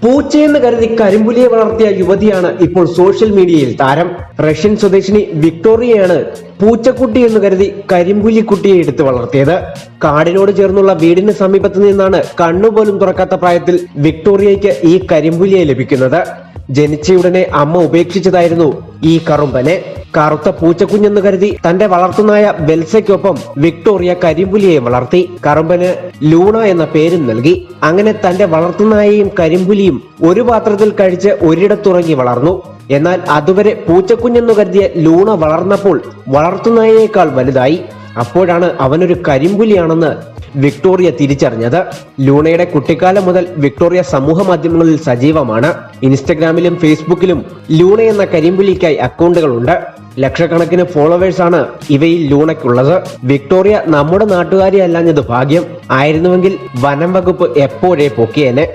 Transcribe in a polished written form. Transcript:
പൂച്ചയെന്ന് കരുതി കരിമ്പുലിയെ വളർത്തിയ യുവതിയാണ് ഇപ്പോൾ സോഷ്യൽ മീഡിയയിൽ താരം. റഷ്യൻ സ്വദേശിനി വിക്ടോറിയയാണ് പൂച്ചക്കുട്ടി എന്ന് കരുതി കരിമ്പുലിക്കുട്ടിയെ എടുത്ത് വളർത്തിയത്. കാടിനോട് ചേർന്നുള്ള വീടിന് സമീപത്ത് നിന്നാണ് കണ്ണുപോലും തുറക്കാത്ത പ്രായത്തിൽ വിക്ടോറിയയ്ക്ക് ഈ കരിമ്പുലിയെ ലഭിക്കുന്നത്. ജനിച്ചയുടനെ അമ്മ ഉപേക്ഷിച്ചതായിരുന്നു ഈ കറുമ്പനെ. കറുത്ത പൂച്ചക്കുഞ്ഞെന്ന് കരുതി തന്റെ വളർത്തുനായ ബെൽസയ്ക്കൊപ്പം വിക്ടോറിയ കരിമ്പുലിയെ വളർത്തി. കറുമ്പന് ലൂണ എന്ന പേരും നൽകി. അങ്ങനെ തന്റെ വളർത്തുനായയും കരിമ്പുലിയും ഒരു പാത്രത്തിൽ കഴിച്ച് ഒരിടത്തുറങ്ങി വളർന്നു. എന്നാൽ അതുവരെ പൂച്ചക്കുഞ്ഞെന്നു കരുതിയ ലൂണ വളർന്നപ്പോൾ വളർത്തുനായയേക്കാൾ വലുതായി. അപ്പോഴാണ് അവനൊരു കരിമ്പുലിയാണെന്ന് വിക്ടോറിയ തിരിച്ചറിഞ്ഞത്. ലൂണയുടെ കുട്ടിക്കാലം മുതൽ വിക്ടോറിയ സമൂഹ മാധ്യമങ്ങളിൽ സജീവമാണ്. ഇൻസ്റ്റഗ്രാമിലും ഫേസ്ബുക്കിലും ലൂണ എന്ന കരിമ്പുലിക്കായി അക്കൗണ്ടുകളുണ്ട്. ലക്ഷക്കണക്കിന് ഫോളോവേഴ്സാണ് ഇവയിൽ ലൂണയ്ക്കുള്ളത്. വിക്ടോറിയ നമ്മുടെ നാട്ടുകാരി അല്ലാഞ്ഞത് ഭാഗ്യം. ആയിരുന്നുവെങ്കിൽ വനം വകുപ്പ് എപ്പോഴേ പൊക്കിയേനെ.